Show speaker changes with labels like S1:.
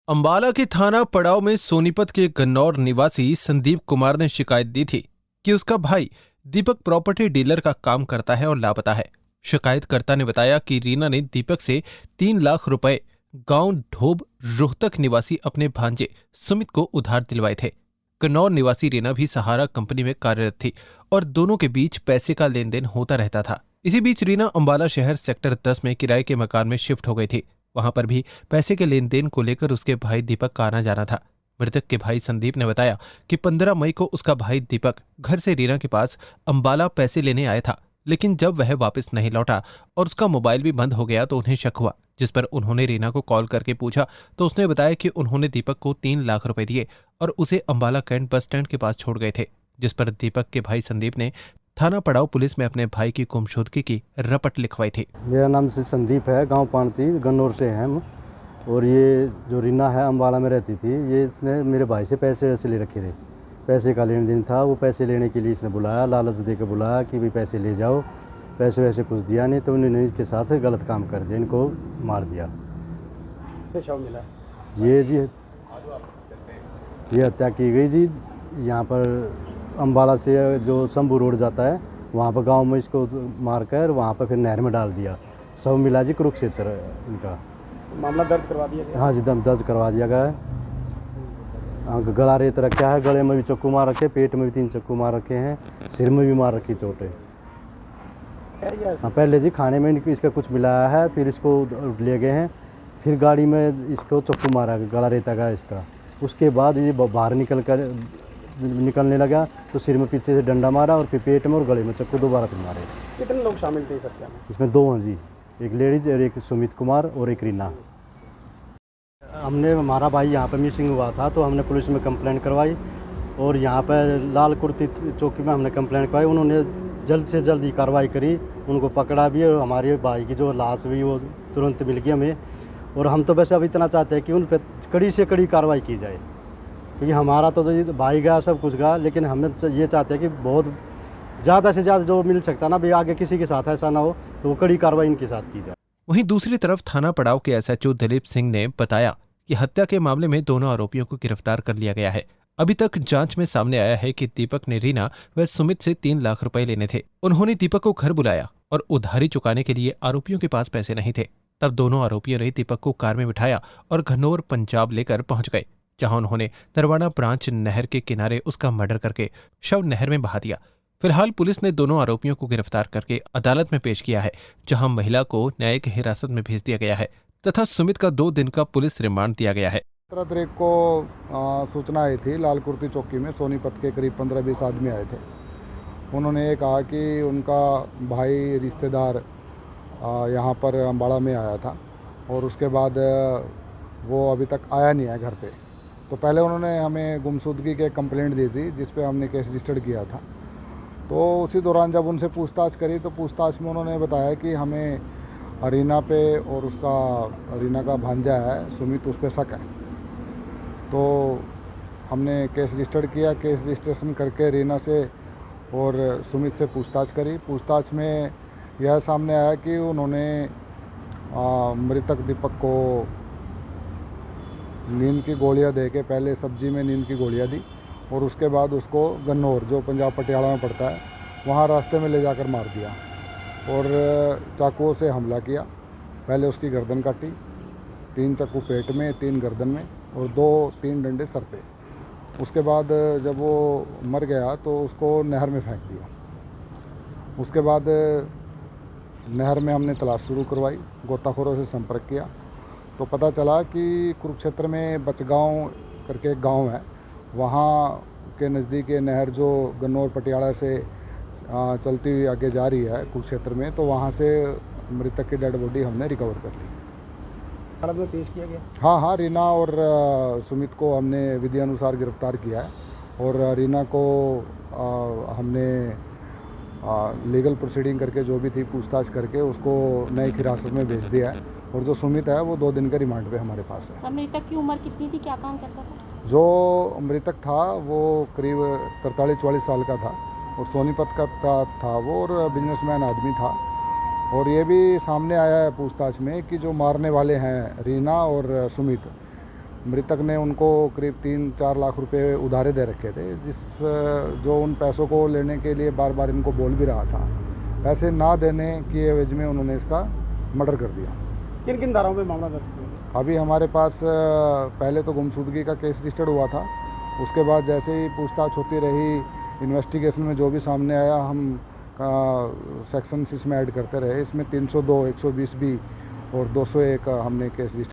S1: अंबाला के थाना पड़ाव में सोनीपत के गन्नौर निवासी संदीप कुमार ने शिकायत दी थी कि उसका भाई दीपक प्रॉपर्टी डीलर का काम करता है और लापता है। शिकायतकर्ता ने बताया कि रीना ने दीपक से 3 लाख रुपए गांव ढोब रोहतक निवासी अपने भांजे सुमित को उधार दिलवाए थे। गन्नौर निवासी रीना भी सहारा कंपनी में कार्यरत थी और दोनों के बीच पैसे का लेन देन होता रहता था। इसी बीच रीना अंबाला शहर सेक्टर 10 में किराए के मकान में शिफ्ट हो गई थी। वहां पर भी पैसे के लेन देन को लेकर उसके भाई दीपक का आना जाना था। मृतक के भाई संदीप ने बताया कि 15 मई को उसका भाई दीपक घर से रीना के पास अंबाला पैसे लेने आया था, लेकिन जब वह वापस नहीं लौटा और उसका मोबाइल भी बंद हो गया तो उन्हें शक हुआ, जिस पर उन्होंने रीना को कॉल करके पूछा तो उसने बताया कि उन्होंने दीपक को 3 लाख रुपए दिए और उसे अंबाला कैंट बस स्टैंड के पास छोड़ गए थे। जिस पर दीपक के भाई संदीप ने थाना पड़ाव पुलिस में अपने भाई की गुमशुदगी की रपट लिखवाई थी।
S2: मेरा नाम से संदीप है, गांव पानती गन्नौर से हैं हम। और ये जो रीना है अंबाला में रहती थी, ये इसने मेरे भाई से पैसे ले रखे थे। पैसे का लेन देन था, वो पैसे लेने के लिए इसने बुलाया, लालच दे के बुलाया कि भाई पैसे ले जाओ। पैसे वैसे कुछ दिया नहीं तो उन्होंने इसके साथ गलत काम कर दिया, इनको मार दिया।
S3: मिला
S2: ये जी ये हत्या की गई जी। यहाँ पर अंबाला से जो शंभू रोड जाता है वहाँ पर गांव में इसको मारकर वहाँ पर फिर नहर में डाल दिया। सब मिला जी कुरुक्षेत्र इनका।
S3: मामला दर्ज करवा दिया गया?
S2: हाँ जी, दर्ज करवा दिया गया है। गला रेत रखा है, गले में भी चक्कू मार रखे, पेट में भी 3 चक्कू मार रखे हैं, सिर में भी मार रखी चोटें। हाँ, पहले जी खाने में इसका कुछ मिलाया है, फिर इसको ले गए हैं, फिर गाड़ी में इसको चक्कू मारा गला रेता का इसका। उसके बाद ये बाहर निकलने लगा तो सिर में पीछे से डंडा मारा और फिर पेट में और गले में चक्कू दोबारा फिर मारे।
S3: कितने लोग शामिल थे इस हत्या में?
S2: इसमें 2 हैं जी, एक लेडीज और एक सुमित कुमार और एक रीना। हमारा भाई यहाँ पर मिसिंग हुआ था तो हमने पुलिस में कंप्लेंट करवाई और यहाँ पर लाल कुर्ती चौकी में हमने कंप्लेंट करवाई। उन्होंने जल्द से जल्द ही कार्रवाई करी, उनको पकड़ा भी और हमारे भाई की जो लाश हुई वो तुरंत मिल गई हमें। और हम तो वैसे अब इतना चाहते हैं कि उन पर कड़ी से कड़ी कार्रवाई की जाए, क्योंकि हमारा तो भाई गया, सब कुछ गया, लेकिन हमें ये चाहते हैं कि बहुत ज़्यादा से ज़्यादा जो मिल सकता ना भाई, आगे किसी के साथ ऐसा ना हो तो वो कड़ी कार्रवाई इनके साथ की जाए।
S1: वहीं दूसरी तरफ थाना पड़ाव के एसएचओ दिलीप सिंह ने बताया कि हत्या के मामले में दोनों आरोपियों को गिरफ्तार कर लिया गया है। अभी तक जांच में सामने आया है कि दीपक ने रीना व सुमित से 3 लाख रुपए लेने थे। उन्होंने दीपक को घर बुलाया और उधारी चुकाने के लिए आरोपियों के पास पैसे नहीं थे। तब दोनों आरोपियों ने दीपक को कार में बिठाया और घनौर पंजाब लेकर पहुंच गए, जहां उन्होंने दरवाना ब्रांच नहर के किनारे उसका मर्डर करके शव नहर में बहा दिया। फिलहाल पुलिस ने दोनों आरोपियों को गिरफ्तार करके अदालत में पेश किया है, जहां महिला को न्यायिक हिरासत में भेज दिया गया है तथा सुमित का 2 दिन का पुलिस रिमांड दिया गया है।
S4: 17 तारीख को सूचना आई थी, लाल कुर्ती चौकी में सोनीपत के करीब 15-20 आदमी आए थे। उन्होंने ये कहा कि उनका भाई रिश्तेदार यहाँ पर अंबाड़ा में आया था और उसके बाद वो अभी तक आया नहीं है घर पे। तो पहले उन्होंने हमें गुमशुदगी के कंप्लेंट दी थी, जिस पे हमने केस रजिस्टर्ड किया था। तो उसी दौरान जब उनसे पूछताछ करी तो पूछताछ में उन्होंने बताया कि हमें रीना पे और उसका रीना का भांजा है सुमित, उस पर शक है। तो हमने केस रजिस्टर्ड किया, केस रजिस्ट्रेशन करके रीना से और सुमित से पूछताछ करी। पूछताछ में यह सामने आया कि उन्होंने मृतक दीपक को नींद की गोलियां दे के, पहले सब्जी में नींद की गोलियां दी और उसके बाद उसको गन्नौर, जो पंजाब पटियाला में पड़ता है, वहाँ रास्ते में ले जाकर मार दिया और चाकुओं से हमला किया। पहले उसकी गर्दन काटी, 3 चाकू पेट में, 3 गर्दन में और 2-3 डंडे सर पे। उसके बाद जब वो मर गया तो उसको नहर में फेंक दिया। उसके बाद नहर में हमने तलाश शुरू करवाई, गोताखोरों से संपर्क किया तो पता चला कि कुरुक्षेत्र में बचगांव करके एक गांव है, वहाँ के नज़दीक ये नहर जो गन्नौर पटियाला से चलती हुई आगे जा रही है कुरुक्षेत्र में, तो वहाँ से मृतक की डेड बॉडी हमने रिकवर कर ली।
S3: अदालत में पेश किया गया?
S4: हाँ, रीना और सुमित को हमने विधि अनुसार गिरफ्तार किया है और रीना को हमने लीगल प्रोसीडिंग करके जो भी थी पूछताछ करके उसको न्यायिक हिरासत में भेज दिया है और जो सुमित है वो 2 दिन के रिमांड पे हमारे पास है।
S5: मृतक की उम्र कितनी थी, क्या काम करता था?
S4: जो मृतक था वो करीब 43-44 साल का था और सोनीपत का था वो, और बिजनेसमैन आदमी था। और ये भी सामने आया है पूछताछ में कि जो मारने वाले हैं रीना और सुमित, मृतक ने उनको करीब 3-4 लाख रुपए उधारे दे रखे थे, जो उन पैसों को लेने के लिए बार बार इनको बोल भी रहा था। पैसे ना देने की एवज में उन्होंने इसका मर्डर कर दिया।
S3: किन किन धाराओं पे मामला दर्ज किया?
S4: अभी हमारे पास पहले तो गुमशुदगी का केस रजिस्टर्ड हुआ था, उसके बाद जैसे ही पूछताछ होती रही, इन्वेस्टिगेशन में जो भी सामने आया हम सेक्शन 6 में ऐड करते रहे। इसमें 302, 120 भी और 201 हमने केस रजिस्टर